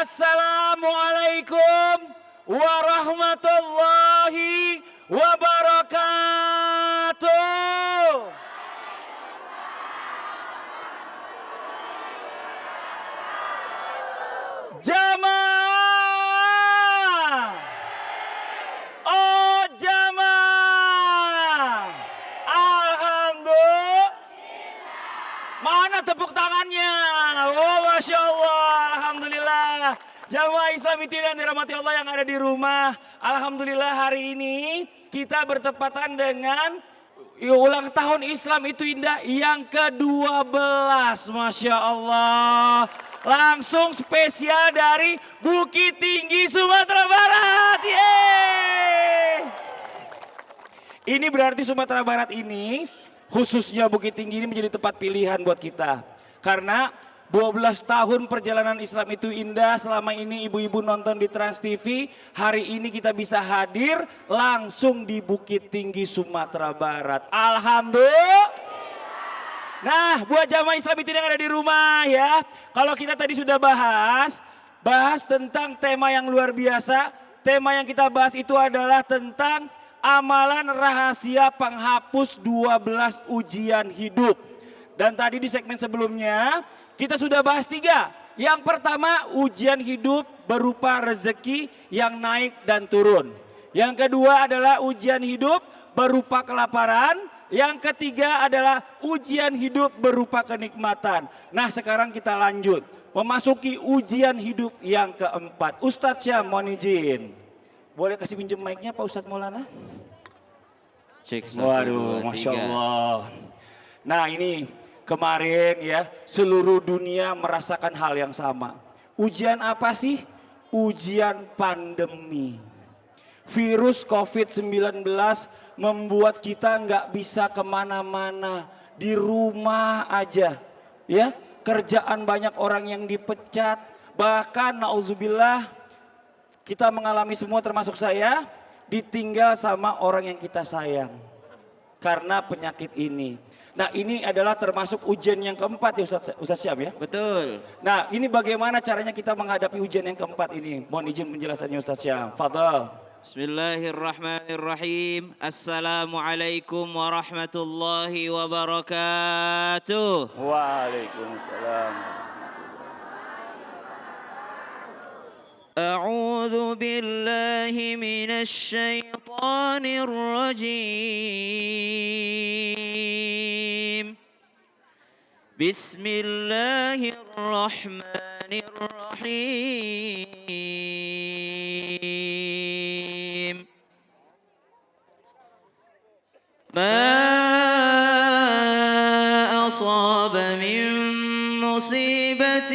Assalamualaikum warahmatullahi wabarakatuh. Jamaah. Oh jamaah. Alhamdulillah. Mana tepuk tangannya? Oh Masya Allah. Alhamdulillah. Jamaah Islam yang dirahmati Allah yang ada di rumah. Alhamdulillah hari ini kita bertepatan dengan ulang tahun Islam itu indah yang ke-12. Masya Allah. Langsung spesial dari Bukit Tinggi Sumatera Barat. Yeay. Ini berarti Sumatera Barat ini khususnya Bukit Tinggi ini menjadi tempat pilihan buat kita. Karena 12 tahun perjalanan Islam itu indah, selama ini ibu-ibu nonton di Trans TV, hari ini kita bisa hadir langsung di Bukit Tinggi Sumatera Barat. Alhamdulillah. Nah buat jamaah Islam itu yang ada di rumah ya, kalau kita tadi sudah bahas tentang tema yang luar biasa. Tema yang kita bahas itu adalah tentang amalan rahasia penghapus 12 ujian hidup. Dan tadi di segmen sebelumnya kita sudah bahas 3. Yang pertama ujian hidup berupa rezeki yang naik dan turun. Yang kedua adalah ujian hidup berupa kelaparan. Yang ketiga adalah ujian hidup berupa kenikmatan. Nah sekarang kita lanjut memasuki ujian hidup yang keempat. Ustadz Syam mohon izin. Boleh kasih pinjam mic-nya Pak Ustadz Maulana? Cek 1, Waduh 2, 3. Masya Allah. Nah ini kemarin ya seluruh dunia merasakan hal yang sama. Ujian apa sih? Ujian pandemi. Virus COVID-19 membuat kita nggak bisa kemana-mana. Di rumah aja. Ya, kerjaan banyak orang yang dipecat. Bahkan nauzubillah kita mengalami semua termasuk saya. Ditinggal sama orang yang kita sayang. Karena penyakit ini. Nah ini adalah termasuk ujian yang keempat ya Ustaz Syam ya? Betul. Nah ini bagaimana caranya kita menghadapi ujian yang keempat ini? Mohon izin penjelasannya Ustaz Syam. Fadhal. Bismillahirrahmanirrahim. Assalamualaikum warahmatullahi wabarakatuh. Waalaikumsalam. أعوذ بالله من الشيطان الرجيم بسم الله الرحمن الرحيم ما أصاب من مصيبة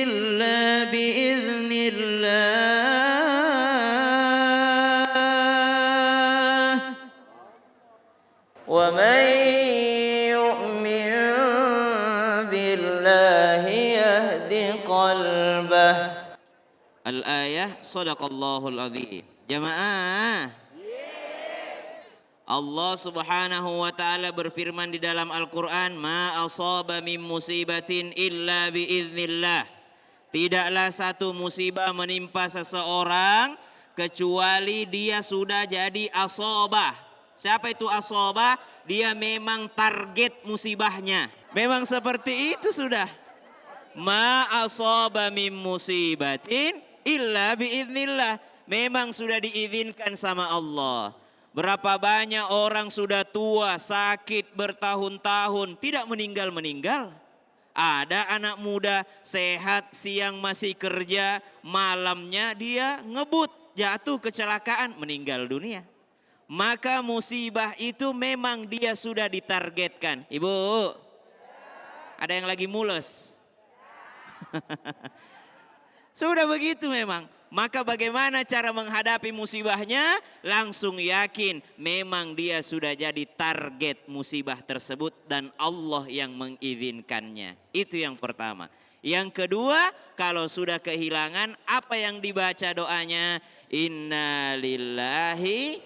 إلا بإذن الله ومن يؤمن بالله يهد قلبه. الآية صدق الله العظيم. Jamaah, Allah subhanahu wa ta'ala berfirman di dalam Al-Quran, Ma asaba min musibatin illa biiznillah. Tidaklah satu musibah menimpa seseorang kecuali dia sudah jadi asobah. Siapa itu asobah? Dia memang target musibahnya. Memang seperti itu sudah. Ma asaba min musibatin illa biiznillah. Memang sudah diizinkan sama Allah. Berapa banyak orang sudah tua, sakit bertahun-tahun, tidak meninggal-meninggal. Ada anak muda sehat, siang masih kerja, malamnya dia ngebut, jatuh kecelakaan, meninggal dunia. Maka musibah itu memang dia sudah ditargetkan. Ibu, ada yang lagi mules? Sudah begitu memang. Maka bagaimana cara menghadapi musibahnya? Langsung yakin memang dia sudah jadi target musibah tersebut dan Allah yang mengizinkannya. Itu yang pertama. Yang kedua, kalau sudah kehilangan, apa yang dibaca doanya? Inna lillahi.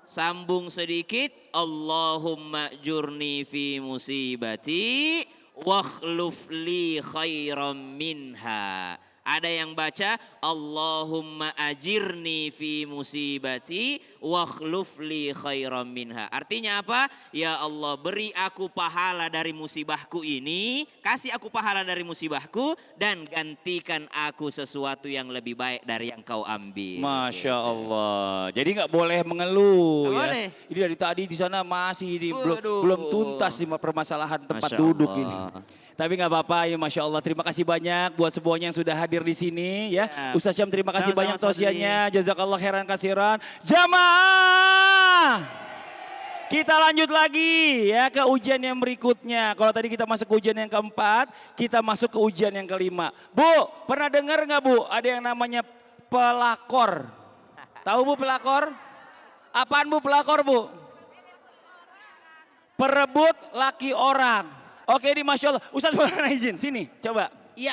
Sambung sedikit. Allahumma jurni fi musibati wakhluf li khairam minha. Ada yang baca Allahumma ajirni fi musibati wakhluf li khairam minha. Artinya apa? Ya Allah, beri aku pahala dari musibahku ini, kasih aku pahala dari musibahku dan gantikan aku sesuatu yang lebih baik dari yang kau ambil. Masya Allah. Jadi nggak boleh mengeluh Nggak ya. boleh. Ini dari tadi di sana masih Waduh. belum tuntas nih permasalahan tempat Masya duduk Allah. ini. Tapi nggak apa-apa ya, Masya Allah. Terima kasih banyak buat semuanya yang sudah hadir di sini ya. Ya. Ustaz Syam terima kasih Sama-sama, banyak tausiahnya. Jazakallah khairan kasiran. Jamaah. Kita lanjut lagi ya ke ujian yang berikutnya. Kalau tadi kita masuk ke ujian yang keempat, kita masuk ke ujian yang kelima. Bu, pernah dengar nggak Bu? Ada yang namanya pelakor. Tahu Bu pelakor? Apaan Bu pelakor Bu? Perebut laki orang. Oke ini Masya Allah. Ustaz boleh izin sini coba. Iya.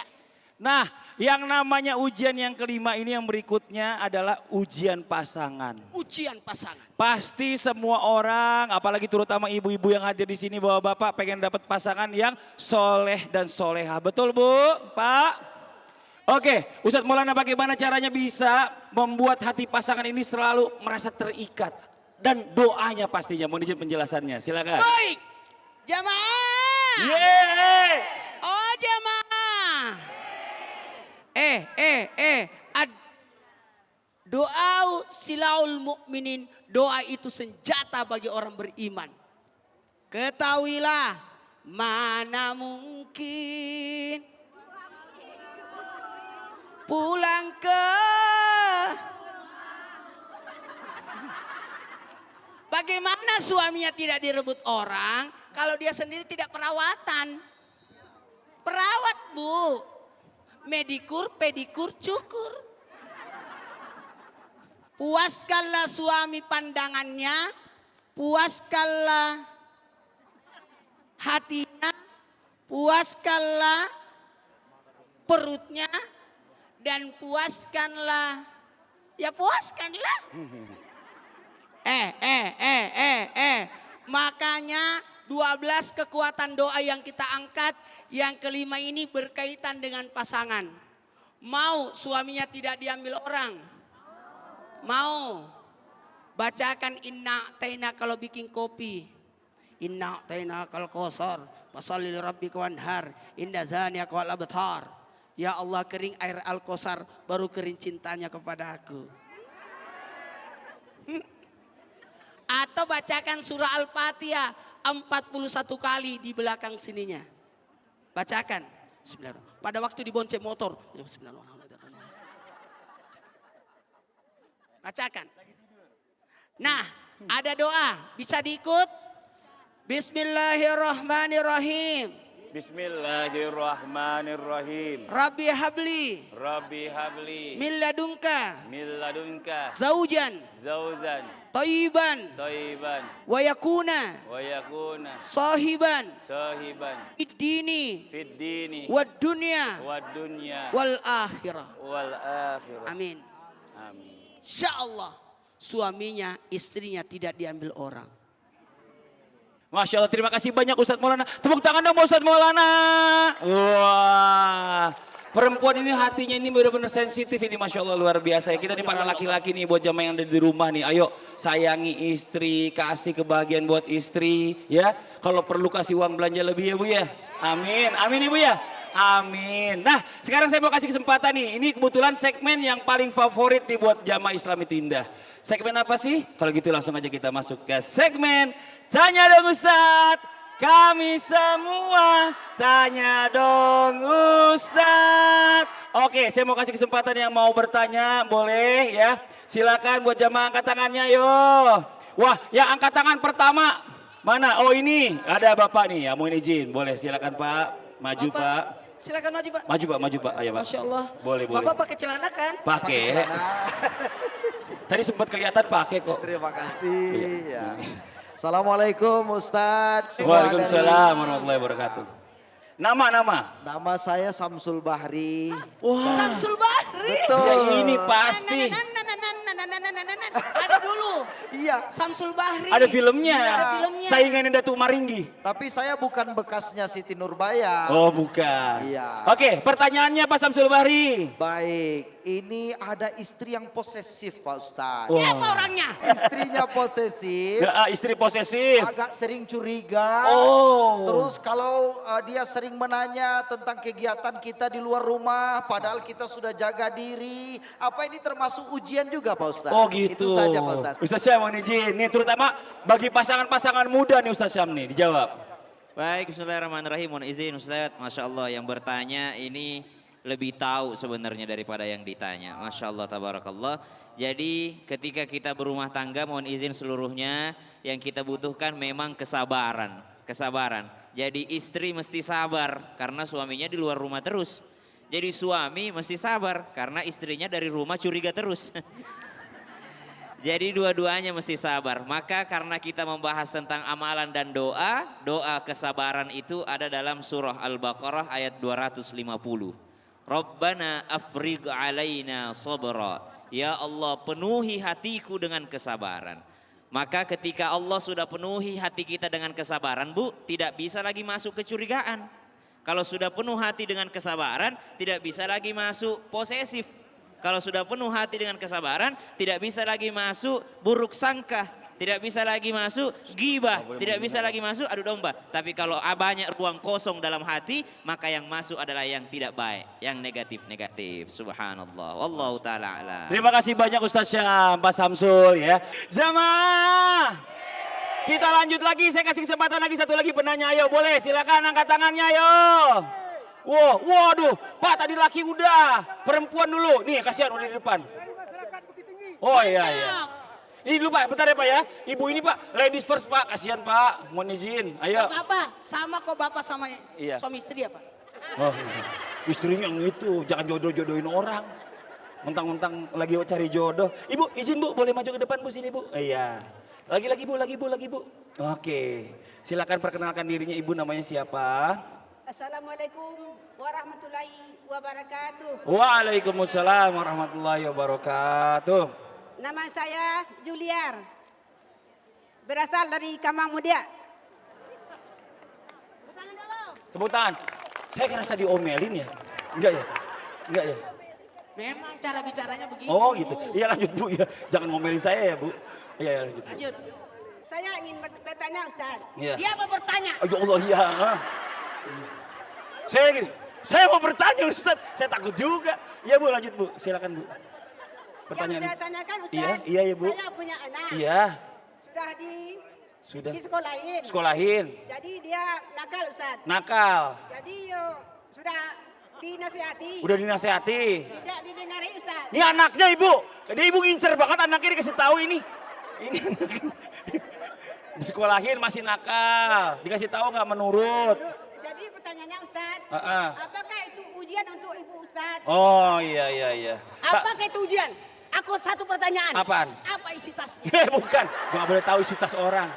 Nah yang namanya ujian yang kelima ini yang berikutnya adalah ujian pasangan. Ujian pasangan. Pasti semua orang, apalagi terutama ibu-ibu yang hadir di sini, bapak-bapak pengen dapat pasangan yang soleh dan soleha. Betul Bu, Pak? Oke, Ustadz Maulana bagaimana caranya bisa membuat hati pasangan ini selalu merasa terikat. Dan doanya pastinya, mohon izin penjelasannya, silakan. Baik. Jamaah. Yeay! Oh jamaah. Doa silaul mukminin, doa itu senjata bagi orang beriman. Ketahuilah, mana mungkin pulang ke bagaimana suaminya tidak direbut orang kalau dia sendiri tidak perawatan. Perawat Bu, medikur, pedikur, cukur. Puaskanlah suami pandangannya, puaskanlah hatinya, puaskanlah perutnya, dan puaskanlah, ya puaskanlah. Makanya 12 kekuatan doa yang kita angkat, yang kelima ini berkaitan dengan pasangan. Mau suaminya tidak diambil orang? Mau? Bacakan inna taina kalau bikin kopi. Inna taina kal kosor, fasalli lirabbika wanhar, inna zaniyaka wal abtar. Ya Allah, kering air al-kosar, baru kering cintanya kepada aku. Atau bacakan surah Al-Fatihah 41 kali di belakang sininya. Bacakan. Bismillahirrahmanirrahim. Pada waktu dibonceng motor. Bismillahirrahmanirrahim. Bacakan. Nah, ada doa. Bisa diikut? Bismillahirrahmanirrahim. Bismillahirrahmanirrahim. Rabbi habli. Rabbi habli. Min ladunka. Min ladunka. Zaujan. Zauzan. Tayyiban. Taiban. Wa yakuna. Wa yakuna. Sahiban. Sahiban. Iddini. Fid dini. Wad dunya. Wad dunya. Wal akhirah. Wal akhirah. Amin. Amin. Insya Allah suaminya, istrinya tidak diambil orang. Masya Allah, terima kasih banyak Ustadz Maulana. Tepuk tangan dong Ustadz Maulana. Wah, perempuan ini hatinya ini benar-benar sensitif ini, Masya Allah luar biasa. Kita nih para laki-laki nih buat jamaah yang ada di rumah nih. Ayo sayangi istri, kasih kebahagiaan buat istri ya. Kalau perlu kasih uang belanja lebih ya Bu ya. Amin, amin Ibu ya. Amin. Nah sekarang saya mau kasih kesempatan nih. Ini kebetulan segmen yang paling favorit nih buat jamaah Islam itu indah. Segmen apa sih? Kalau gitu langsung aja kita masuk ke segmen Tanya Dong Ustadz. Kami semua tanya dong Ustadz. Oke, saya mau kasih kesempatan yang mau bertanya, boleh ya. Silakan buat jamaah angkat tangannya yo. Wah, yang angkat tangan pertama mana? Oh ini ada Bapak nih, ya mau izin. Boleh silakan Pak, maju Pak. Silakan maju Pak. Maju Pak, ayo Pak. Masya Allah. Boleh. Bapak pakai celana kan? Pakai. Tadi sempat kelihatan pakai kok. Terima kasih. Ya. Assalamualaikum Ustadz. Waalaikumsalam warahmatullahi wabarakatuh. Nama. Nama saya Samsul Bahri. Wah, Samsul Bahri. Betul. ya ini pasti. Ada dulu. Iya Iya. Samsul Bahri. Ada filmnya. Ada filmnya. Saingannya Datuk Maringgi. Tapi saya bukan bekasnya Siti Nurbaya. Oh bukan. Iya. Oke, pertanyaannya Pak Samsul Bahri. Baik, ini ada istri yang posesif Pak Ustadz. Siapa orangnya? Istrinya posesif, Istri posesif. agak sering curiga. Oh. Terus kalau dia sering menanya tentang kegiatan kita di luar rumah, padahal kita sudah jaga diri. Apa ini termasuk ujian juga Pak Ustadz? Oh gitu. Itu saja Pak Ustadz. Ustaz Syam mohon izin. Nih terutama bagi pasangan-pasanger muda nih Ustaz Syam nih dijawab. Baik, bismillahirrahmanirrahim. Mohon izin Ustaz. Masya Allah yang bertanya ini lebih tahu sebenarnya daripada yang ditanya. Masya Allah, tabarakallah. Jadi ketika kita berumah tangga, mohon izin seluruhnya, yang kita butuhkan memang kesabaran. Kesabaran. Jadi istri mesti sabar karena suaminya di luar rumah terus. Jadi suami mesti sabar karena istrinya dari rumah curiga terus. Jadi dua-duanya mesti sabar. Maka karena kita membahas tentang amalan dan doa, doa kesabaran itu ada dalam surah Al-Baqarah ayat 250. Rabbana afrigh alaina sabra. Ya Allah, penuhi hatiku dengan kesabaran. Maka ketika Allah sudah penuhi hati kita dengan kesabaran, Bu, tidak bisa lagi masuk kecurigaan. Kalau sudah penuh hati dengan kesabaran, tidak bisa lagi masuk posesif. Kalau sudah penuh hati dengan kesabaran, tidak bisa lagi masuk buruk sangka, tidak bisa lagi masuk ghibah, tidak bisa lagi masuk adu domba. Tapi kalau banyak ruang kosong dalam hati, maka yang masuk adalah yang tidak baik, yang negatif-negatif. Subhanallah. Wallahu taala a'lam. Terima kasih banyak Ustaz Syam, Pak Samsul ya. Jamaah. Kita lanjut lagi, saya kasih kesempatan lagi satu lagi penanya. Ayo boleh silakan angkat tangannya ayo. Wow, waduh, Pak tadi laki udah, perempuan dulu. Nih kasihan udah di depan. Oh iya iya. Ini dulu Pak, bentar ya Pak ya. Ibu ini Pak, ladies first Pak, kasihan Pak. Mohon izin, ayo. Bapak, sama kok bapak sama Iya. suami istri ya Pak? Oh, istrinya yang itu, jangan jodoh-jodohin orang. Mentang-mentang lagi cari jodoh. Ibu, izin Bu, boleh maju ke depan Bu sini Bu. Iya. Lagi Bu. Oke, silakan perkenalkan dirinya Ibu, namanya siapa? Assalamualaikum warahmatullahi wabarakatuh. Waalaikumsalam warahmatullahi wabarakatuh. Nama saya Juliar. Berasal dari Kamang Mudia. Tepuk tangan. Saya ngerasa diomelin ya? Enggak ya? Enggak ya? Memang cara bicaranya begini. Oh gitu. Iya lanjut Bu ya. Jangan ngomelin saya ya Bu. Iya lanjut Bu. Lanjut. Saya ingin bertanya Ustaz. Iya. Dia mau bertanya. Ya Allah iya. Saya mau bertanya Ustaz. Saya takut juga. Iya Bu lanjut Bu. Silakan Bu. Pertanyaan. Yang saya tanyakan Ustaz. Iya ya Bu. Saya punya anak. Iya. Sudah disekolahin. Sekolahin. Jadi dia nakal Ustaz. Nakal. Jadi sudah dinasihati. Udah dinasehati. Tidak didengari Ustaz. Ini anaknya Ibu. Dia Ibu ngincer banget anaknya dikasih tahu ini. Ini disekolahin masih nakal. Dikasih tahu nggak menurut. Jadi pertanyaannya Ustaz. Apakah itu ujian untuk Ibu Ustaz? Oh iya. Apakah itu ujian? Aku satu pertanyaan. Apaan? Apa isi tasnya? Bukan, nggak boleh tahu isi tas orang.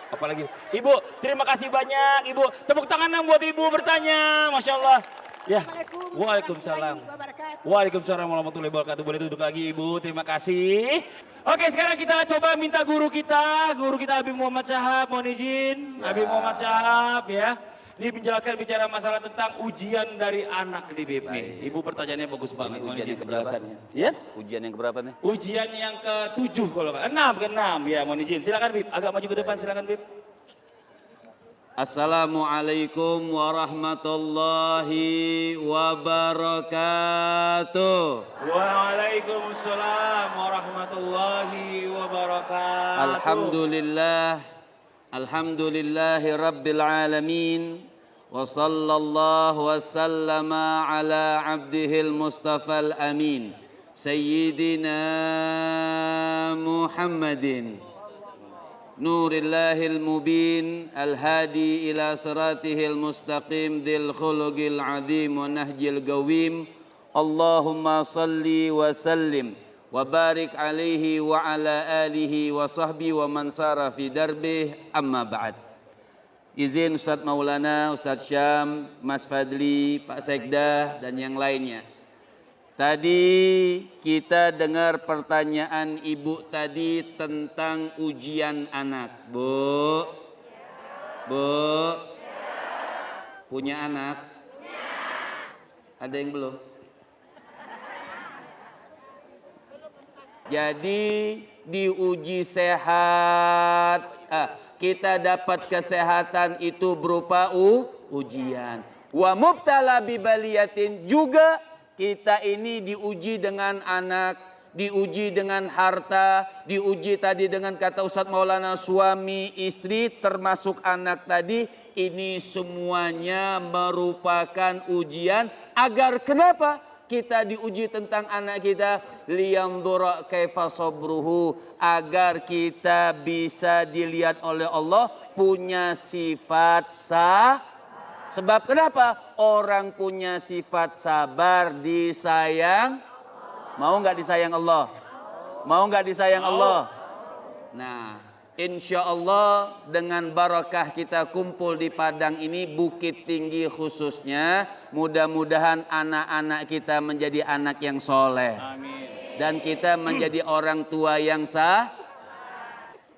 Apalagi, Ibu, terima kasih banyak, Ibu. Tepuk tangan dong buat Ibu bertanya, Masya Allah. Ya. Assalamualaikum Waalaikumsalam. warahmatullahi wabarakatuh. Waalaikumsalam warahmatullahi wabarakatuh. Boleh duduk lagi Ibu, terima kasih. Oke, sekarang kita coba minta guru kita Habib Muhammad Syahab, mohon izin. Habib Muhammad Syahab ya. Ini menjelaskan bicara masalah tentang ujian dari anak di BIP nih. Ibu pertanyaannya bagus banget. Mohon izin penjelasannya. Ya? Ujian yang keberapa nih? Ujian yang ke-7 kalau Pak. 6 ya, mohon izin. Silakan Bib, agak maju ke depan silakan Bib. Assalamualaikum warahmatullahi wabarakatuh. Waalaikumsalam warahmatullahi wabarakatuh. Alhamdulillahi rabbil alamin. Wa sallallahu wa sallama ala abdihil mustafal amin. Sayyidina Muhammadin. Nurillahil mubin. Al-hadi ila siratihil mustaqim. Dil khuluqil azim wa nahjil gawim. Allahumma salli wa sallim. Wa barik alaihi wa ala alihi wa sahbihi wa man sara fi darbih amma ba'd. Izin Ustadz Maulana, Ustadz Syam, Mas Fadli, Pak Sekda dan yang lainnya. Tadi kita dengar pertanyaan ibu tadi tentang ujian anak. Bu, punya anak? Ada yang belum? Jadi diuji sehat. Kita dapat kesehatan itu berupa ujian. Wa mubtala bibaliyatin, juga kita ini diuji dengan anak, diuji dengan harta, diuji tadi dengan kata Ustadz Maulana suami, istri, termasuk anak tadi. Ini semuanya merupakan ujian agar kenapa? Kita diuji tentang anak kita, liyandura kaifa sabruhu, agar kita bisa dilihat oleh Allah punya sifat sebab kenapa? Orang punya sifat sabar disayang. Mau nggak disayang Allah? Mau nggak disayang Allah? Nah, insya Allah dengan barakah kita kumpul di Padang ini, Bukit Tinggi khususnya, mudah-mudahan anak-anak kita menjadi anak yang soleh. Amin. Dan kita menjadi orang tua yang sah.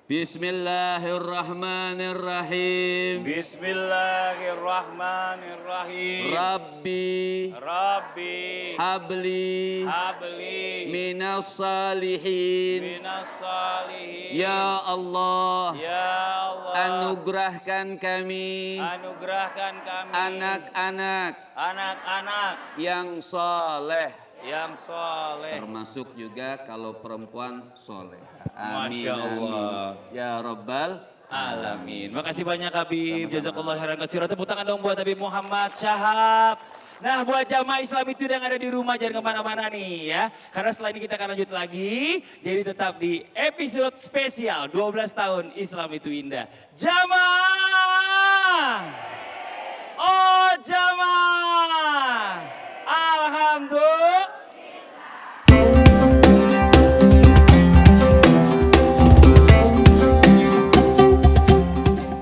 Bismillahirrahmanirrahim. Bismillahirrahmanirrahim. Rabbi habli minas salihin. Ya Allah, anugerahkan kami anak-anak yang soleh, termasuk juga kalau perempuan soleh. Amin. Masya Allah. Amin. Ya Rabbal Alamin. Makasih banyak Habib. Jazakallah khairan katsiran. Tepuk tangan dong buat Habib Muhammad Syahab. Nah, buat jamaah Islam itu yang ada di rumah jangan kemana-mana nih ya. Karena setelah ini kita akan lanjut lagi. Jadi tetap di episode spesial 12 tahun Islam itu indah. Jamaah! Oh jamaah!